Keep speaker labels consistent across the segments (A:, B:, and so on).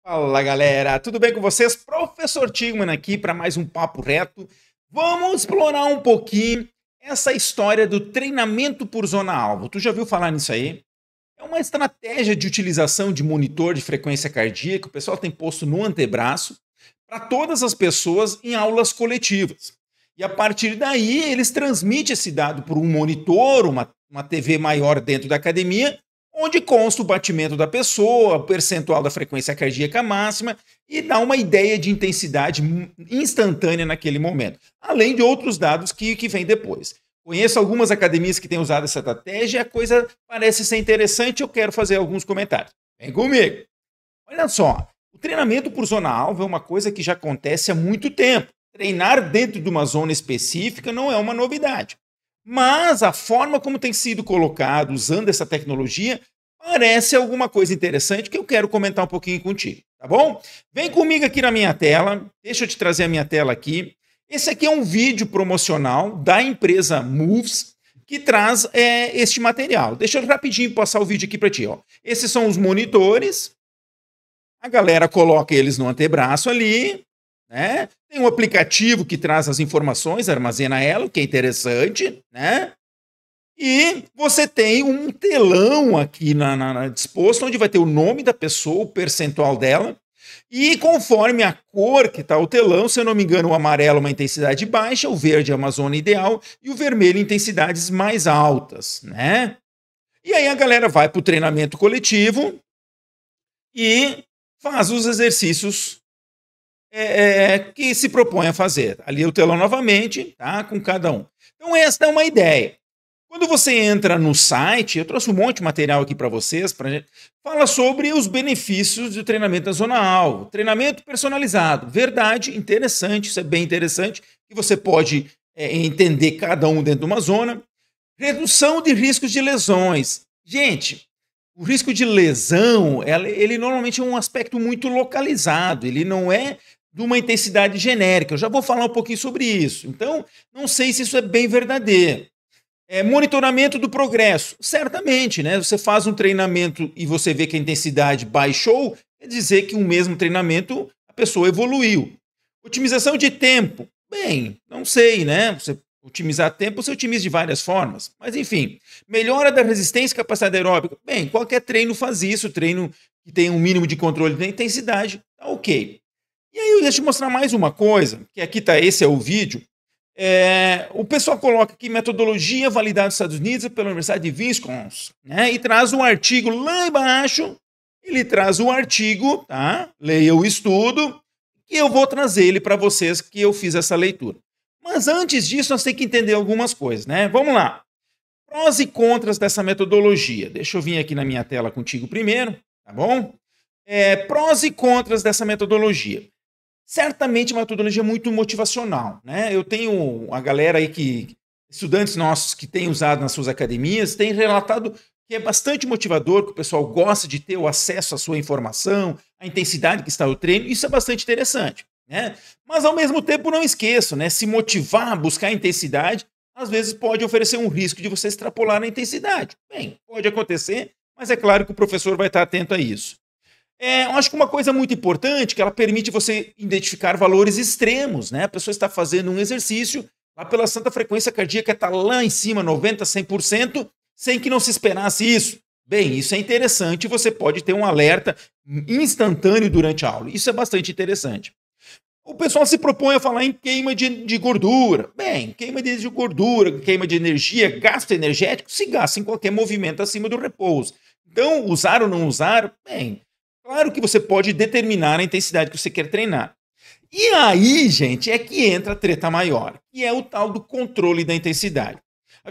A: Fala galera, tudo bem com vocês? Professor Tigman aqui para mais um papo reto. Vamos explorar um pouquinho essa história do treinamento por zona-alvo. Tu já viu falar nisso aí? É uma estratégia de utilização de monitor de frequência cardíaca que o pessoal tem posto no antebraço para todas as pessoas em aulas coletivas. E a partir daí eles transmitem esse dado por um monitor, uma TV maior dentro da academia, onde consta o batimento da pessoa, o percentual da frequência cardíaca máxima e dá uma ideia de intensidade instantânea naquele momento, além de outros dados que vêm depois. Conheço algumas academias que têm usado essa estratégia e a coisa parece ser interessante, eu quero fazer alguns comentários. Vem comigo! Olha só, o treinamento por zona-alvo é uma coisa que já acontece há muito tempo. Treinar dentro de uma zona específica não é uma novidade. Mas a forma como tem sido colocado, usando essa tecnologia, parece alguma coisa interessante que eu quero comentar um pouquinho contigo, tá bom? Vem comigo aqui na minha tela, deixa eu te trazer a minha tela aqui. Esse aqui é um vídeo promocional da empresa Moves que traz este material. Deixa eu rapidinho passar o vídeo aqui para ti. Ó. Esses são os monitores, a galera coloca eles no antebraço ali, né? Tem um aplicativo que traz as informações, armazena ela, o que é interessante, né? E você tem um telão aqui disposto, onde vai ter o nome da pessoa, o percentual dela, e conforme a cor que está o telão, se eu não me engano, o amarelo é uma intensidade baixa, o verde é uma zona ideal, e o vermelho intensidades mais altas, né? E aí a galera vai para o treinamento coletivo e faz os exercícios que se propõe a fazer. Ali o telão novamente, tá? Com cada um. Então esta é uma ideia. Quando você entra no site, eu trouxe um monte de material aqui para vocês, fala sobre os benefícios do treinamento da zona-alvo. Treinamento personalizado. Verdade, interessante, isso é bem interessante, que você pode entender cada um dentro de uma zona. Redução de riscos de lesões. Gente, o risco de lesão, ele normalmente é um aspecto muito localizado, ele não é de uma intensidade genérica. Eu já vou falar um pouquinho sobre isso. Então, não sei se isso é bem verdadeiro. Monitoramento do progresso. Certamente, né? Você faz um treinamento e você vê que a intensidade baixou, quer dizer que um mesmo treinamento a pessoa evoluiu. Otimização de tempo. Bem, não sei, né? Você otimizar tempo, você otimiza de várias formas. Mas, enfim, melhora da resistência e capacidade aeróbica. Bem, qualquer treino faz isso, treino que tem um mínimo de controle da intensidade, tá ok. E aí, deixa eu te mostrar mais uma coisa, que aqui tá, esse é o vídeo. O pessoal coloca aqui metodologia validada nos Estados Unidos pela Universidade de Wisconsin, né? E traz um artigo lá embaixo, ele traz o artigo, tá? Leia o estudo, e eu vou trazer ele para vocês que eu fiz essa leitura. Mas antes disso, nós temos que entender algumas coisas, né? Vamos lá. Prós e contras dessa metodologia. Deixa eu vir aqui na minha tela contigo primeiro, tá bom? Prós e contras dessa metodologia. Certamente uma metodologia muito motivacional, né? Eu tenho a galera aí estudantes nossos que têm usado nas suas academias, têm relatado que é bastante motivador, que o pessoal gosta de ter o acesso à sua informação, a intensidade que está o treino, isso é bastante interessante, né? Mas ao mesmo tempo não esqueço, né? Se motivar, buscar intensidade, às vezes pode oferecer um risco de você extrapolar na intensidade. Bem, pode acontecer, mas é claro que o professor vai estar atento a isso. Eu acho que uma coisa muito importante é que ela permite você identificar valores extremos, né? A pessoa está fazendo um exercício, lá pela santa frequência cardíaca está lá em cima, 90%, 100%, sem que não se esperasse isso. Bem, isso é interessante, você pode ter um alerta instantâneo durante a aula. Isso é bastante interessante. O pessoal se propõe a falar em queima de gordura. Bem, queima de gordura, queima de energia, gasto energético, se gasta em qualquer movimento acima do repouso. Então, usar ou não usar, bem, claro que você pode determinar a intensidade que você quer treinar. E aí, gente, é que entra a treta maior, que é o tal do controle da intensidade.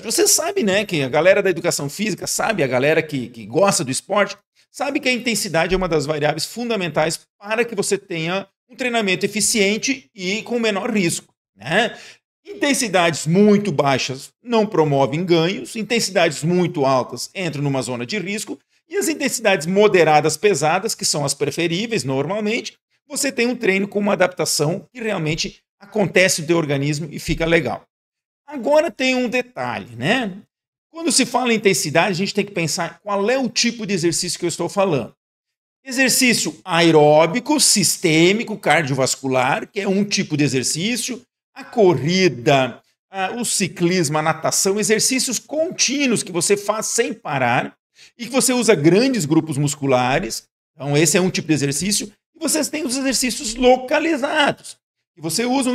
A: Você sabe, né, que a galera da educação física sabe, a galera que gosta do esporte, sabe que a intensidade é uma das variáveis fundamentais para que você tenha um treinamento eficiente e com menor risco, né? Intensidades muito baixas não promovem ganhos, intensidades muito altas entram numa zona de risco, e as intensidades moderadas pesadas, que são as preferíveis normalmente, você tem um treino com uma adaptação que realmente acontece no teu organismo e fica legal. Agora tem um detalhe, né? Quando se fala em intensidade, a gente tem que pensar qual é o tipo de exercício que eu estou falando. Exercício aeróbico, sistêmico, cardiovascular, que é um tipo de exercício. A corrida, o ciclismo, a natação, exercícios contínuos que você faz sem parar e que você usa grandes grupos musculares. Então, esse é um tipo de exercício. E vocês têm os exercícios localizados. E você usa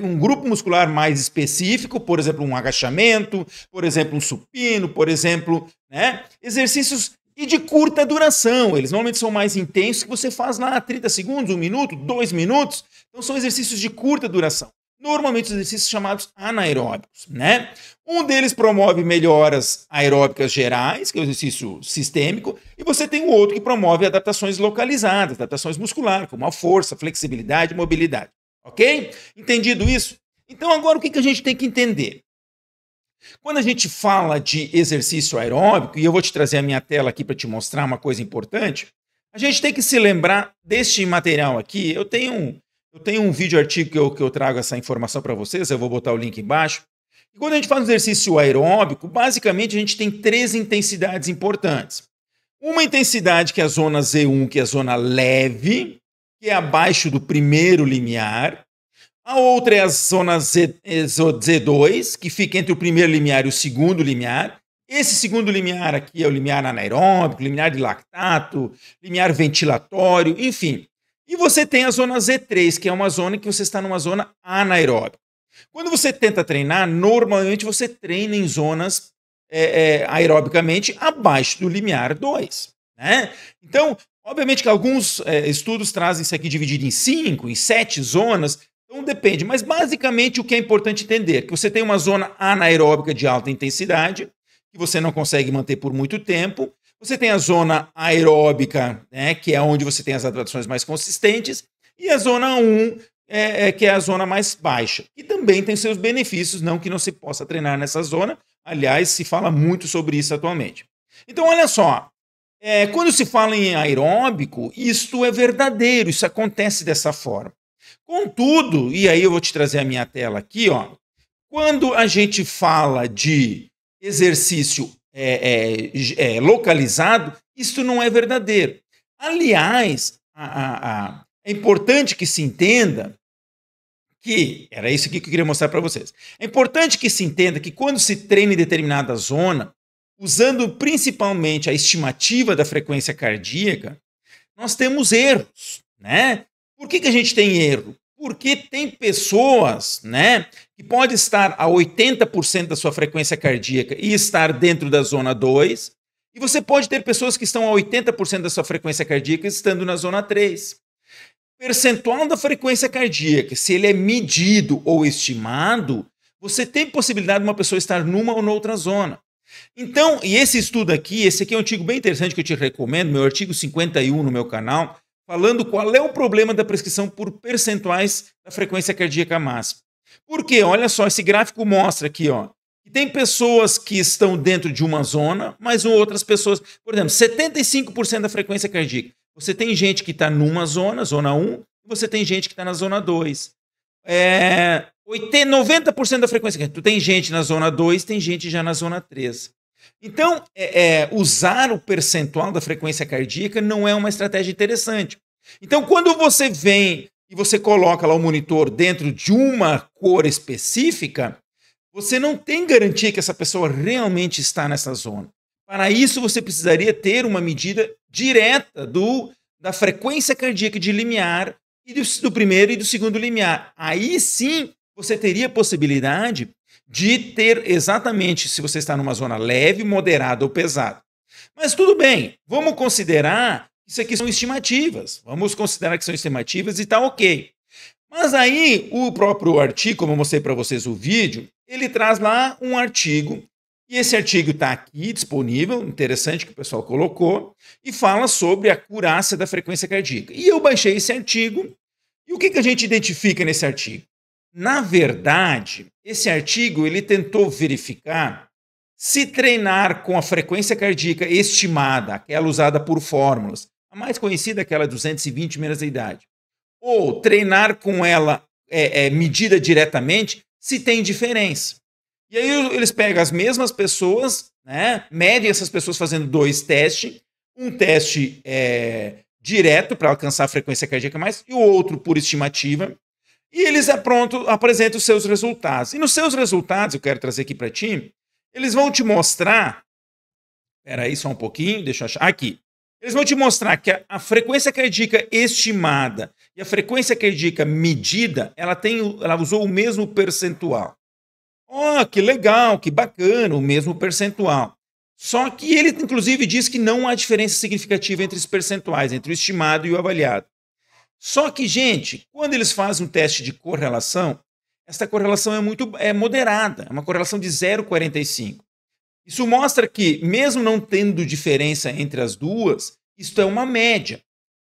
A: um grupo muscular mais específico, por exemplo, um agachamento, por exemplo, um supino, por exemplo, né? Exercícios e de curta duração. Eles normalmente são mais intensos, que você faz lá 30 segundos, 1 minuto, 2 minutos. Então são exercícios de curta duração. Normalmente exercícios chamados anaeróbicos, né? Um deles promove melhoras aeróbicas gerais, que é o exercício sistêmico, e você tem o outro que promove adaptações localizadas, adaptações musculares, como a força, flexibilidade e mobilidade. Ok? Entendido isso? Então agora o que a gente tem que entender? Quando a gente fala de exercício aeróbico, e eu vou te trazer a minha tela aqui para te mostrar uma coisa importante, a gente tem que se lembrar deste material aqui. Eu tenho um vídeo artigo que eu trago essa informação para vocês, eu vou botar o link embaixo. E quando a gente faz um exercício aeróbico, basicamente a gente tem 3 intensidades importantes. Uma intensidade que é a zona Z1, que é a zona leve, que é abaixo do primeiro limiar. A outra é a zona Z2, que fica entre o primeiro limiar e o segundo limiar. Esse segundo limiar aqui é o limiar anaeróbico, limiar de lactato, limiar ventilatório, enfim. E você tem a zona Z3, que é uma zona que você está numa zona anaeróbica. Quando você tenta treinar, normalmente você treina em zonas aerobicamente abaixo do limiar 2. Né? Então, obviamente que alguns estudos trazem isso aqui dividido em 5, em 7 zonas. Então depende, mas basicamente o que é importante entender, que você tem uma zona anaeróbica de alta intensidade, que você não consegue manter por muito tempo, você tem a zona aeróbica, né, que é onde você tem as adaptações mais consistentes, e a zona 1, que é a zona mais baixa, que também tem seus benefícios, não que não se possa treinar nessa zona, aliás, se fala muito sobre isso atualmente. Então olha só, quando se fala em aeróbico, isto é verdadeiro, isso acontece dessa forma. Contudo, e aí eu vou te trazer a minha tela aqui, ó. Quando a gente fala de exercício localizado, isso não é verdadeiro. Aliás, é importante que se entenda que, era isso aqui que eu queria mostrar para vocês, é importante que se entenda que quando se treina em determinada zona, usando principalmente a estimativa da frequência cardíaca, nós temos erros, né? Por que a gente tem erro? Porque tem pessoas, né, que pode estar a 80% da sua frequência cardíaca e estar dentro da zona 2, e você pode ter pessoas que estão a 80% da sua frequência cardíaca estando na zona 3. Percentual da frequência cardíaca, se ele é medido ou estimado, você tem possibilidade de uma pessoa estar numa ou noutra zona. Então, e esse estudo aqui, esse aqui é um artigo bem interessante que eu te recomendo, meu artigo 51 no meu canal, falando qual é o problema da prescrição por percentuais da frequência cardíaca máxima. Porque, olha só, esse gráfico mostra aqui, ó, que tem pessoas que estão dentro de uma zona, mas outras pessoas, por exemplo, 75% da frequência cardíaca. Você tem gente que está numa zona, zona 1, e você tem gente que está na zona 2. 90% da frequência cardíaca. Tu tem gente na zona 2, tem gente já na zona 3. Então, usar o percentual da frequência cardíaca não é uma estratégia interessante. Então, quando você vem e você coloca lá o monitor dentro de uma cor específica, você não tem garantia que essa pessoa realmente está nessa zona. Para isso, você precisaria ter uma medida direta da frequência cardíaca de limiar, e do primeiro e do segundo limiar. Aí sim, você teria a possibilidade de ter exatamente se você está numa zona leve, moderada ou pesada. Mas tudo bem, vamos considerar que isso aqui são estimativas. Vamos considerar que são estimativas e está ok. Mas aí o próprio artigo, como eu mostrei para vocês o vídeo, ele traz lá um artigo, e esse artigo está aqui disponível, interessante que o pessoal colocou, e fala sobre a acurácia da frequência cardíaca. E eu baixei esse artigo, e o que a gente identifica nesse artigo? Na verdade, esse artigo ele tentou verificar se treinar com a frequência cardíaca estimada, aquela usada por fórmulas, a mais conhecida, aquela 220 menos a idade, ou treinar com ela medida diretamente, se tem diferença. E aí eles pegam as mesmas pessoas, né, medem essas pessoas fazendo 2 testes, um teste direto para alcançar a frequência cardíaca mais, e o outro por estimativa. E eles apresentam os seus resultados. E nos seus resultados, eu quero trazer aqui para ti, eles vão te mostrar. Espera aí só um pouquinho, deixa eu achar. Aqui. Eles vão te mostrar que a frequência cardíaca estimada e a frequência cardíaca medida, ela usou o mesmo percentual. Oh, que legal, que bacana, o mesmo percentual. Só que ele, inclusive, diz que não há diferença significativa entre os percentuais, entre o estimado e o avaliado. Só que, gente, quando eles fazem um teste de correlação, essa correlação é moderada, é uma correlação de 0,45. Isso mostra que, mesmo não tendo diferença entre as duas, isto é uma média.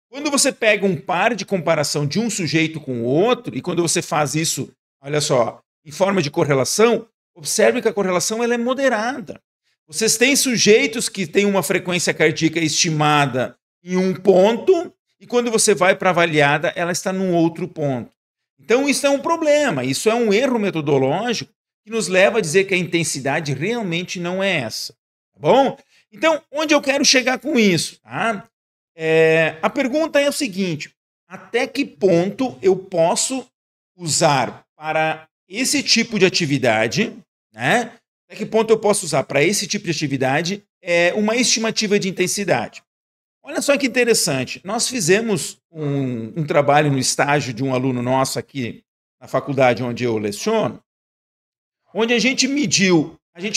A: Quando você pega um par de comparação de um sujeito com o outro, e quando você faz isso, olha só, em forma de correlação, observe que a correlação ela é moderada. Vocês têm sujeitos que têm uma frequência cardíaca estimada em um ponto, e quando você vai para a avaliada, ela está num outro ponto. Então, isso é um problema, isso é um erro metodológico que nos leva a dizer que a intensidade realmente não é essa. Tá bom? Então, onde eu quero chegar com isso? Tá? A pergunta é o seguinte: até que ponto eu posso usar para esse tipo de atividade, né? Até que ponto eu posso usar para esse tipo de atividade uma estimativa de intensidade? Olha só que interessante, nós fizemos um trabalho no estágio de um aluno nosso aqui na faculdade onde eu leciono, onde a gente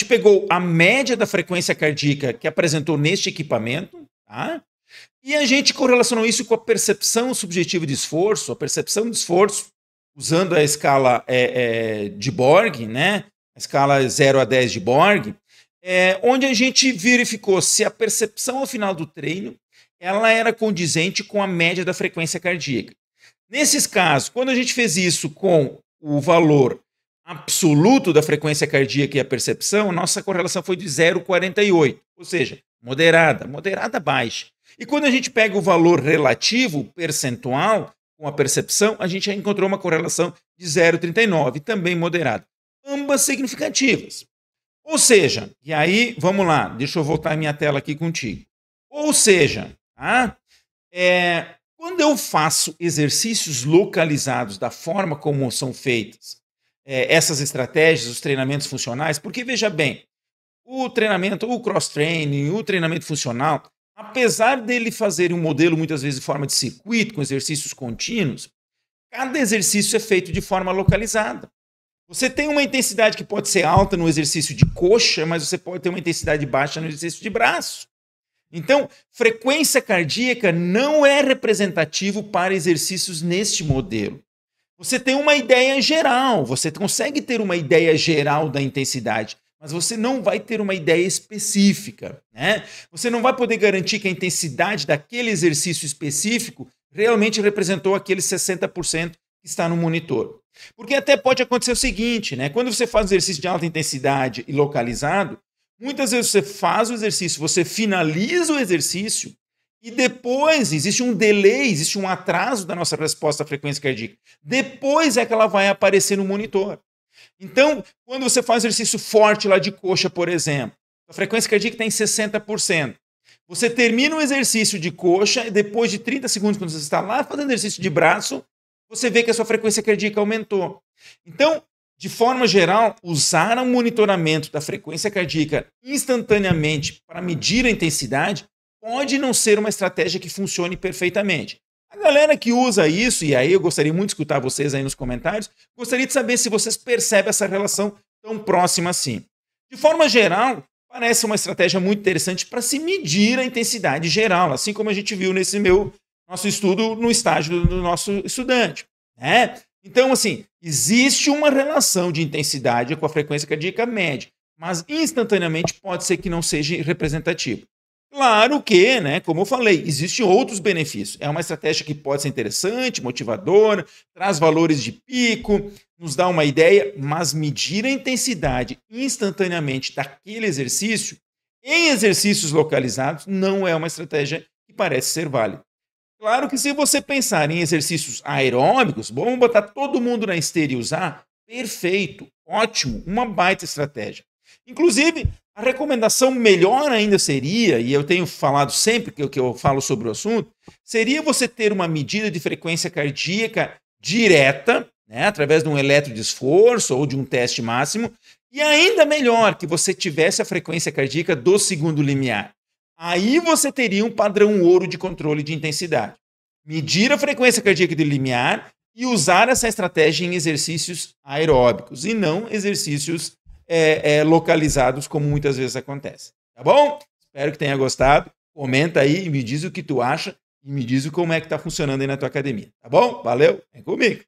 A: pegou a média da frequência cardíaca que apresentou neste equipamento, tá? E a gente correlacionou isso com a percepção subjetiva de esforço, a percepção de esforço, usando a escala de Borg, né? A escala 0 a 10 de Borg, onde a gente verificou se a percepção ao final do treino ela era condizente com a média da frequência cardíaca. Nesses casos, quando a gente fez isso com o valor absoluto da frequência cardíaca e a percepção, nossa correlação foi de 0,48, ou seja, moderada baixa. E quando a gente pega o valor relativo, percentual, com a percepção, a gente já encontrou uma correlação de 0,39, também moderada. Ambas significativas. Ou seja, e aí, vamos lá, deixa eu voltar a minha tela aqui contigo. Ou seja, quando eu faço exercícios localizados da forma como são feitas essas estratégias, os treinamentos funcionais, porque veja bem, o treinamento, o cross-training, o treinamento funcional, apesar dele fazer um modelo muitas vezes de forma de circuito, com exercícios contínuos, cada exercício é feito de forma localizada. Você tem uma intensidade que pode ser alta no exercício de coxa, mas você pode ter uma intensidade baixa no exercício de braço. Então, frequência cardíaca não é representativo para exercícios neste modelo. Você tem uma ideia geral, você consegue ter uma ideia geral da intensidade, mas você não vai ter uma ideia específica, né? Você não vai poder garantir que a intensidade daquele exercício específico realmente representou aqueles 60% que está no monitor. Porque até pode acontecer o seguinte, né? Quando você faz um exercício de alta intensidade e localizado, muitas vezes você faz o exercício, você finaliza o exercício e depois existe um delay, existe um atraso da nossa resposta à frequência cardíaca. Depois é que ela vai aparecer no monitor. Então, quando você faz um exercício forte lá de coxa, por exemplo, a frequência cardíaca está em 60%. Você termina o exercício de coxa e depois de 30 segundos, quando você está lá fazendo exercício de braço, você vê que a sua frequência cardíaca aumentou. Então, de forma geral, usar um monitoramento da frequência cardíaca instantaneamente para medir a intensidade pode não ser uma estratégia que funcione perfeitamente. A galera que usa isso, e aí eu gostaria muito de escutar vocês aí nos comentários, gostaria de saber se vocês percebem essa relação tão próxima assim. De forma geral, parece uma estratégia muito interessante para se medir a intensidade geral, assim como a gente viu nesse nosso estudo no estágio do nosso estudante, né? Então, assim, existe uma relação de intensidade com a frequência cardíaca média, mas instantaneamente pode ser que não seja representativo. Claro que, né, como eu falei, existem outros benefícios. É uma estratégia que pode ser interessante, motivadora, traz valores de pico, nos dá uma ideia, mas medir a intensidade instantaneamente daquele exercício, em exercícios localizados, não é uma estratégia que parece ser válida. Claro que se você pensar em exercícios aeróbicos, vamos botar todo mundo na esteira e usar, perfeito, ótimo, uma baita estratégia. Inclusive, a recomendação melhor ainda seria, e eu tenho falado sempre que eu falo sobre o assunto, seria você ter uma medida de frequência cardíaca direta, né, através de um eletrodesforço ou de um teste máximo, e ainda melhor que você tivesse a frequência cardíaca do segundo limiar. Aí você teria um padrão ouro de controle de intensidade. Medir a frequência cardíaca de limiar e usar essa estratégia em exercícios aeróbicos e não exercícios localizados, como muitas vezes acontece. Tá bom? Espero que tenha gostado. Comenta aí e me diz o que tu acha e me diz como é que tá funcionando aí na tua academia. Tá bom? Valeu, vem comigo.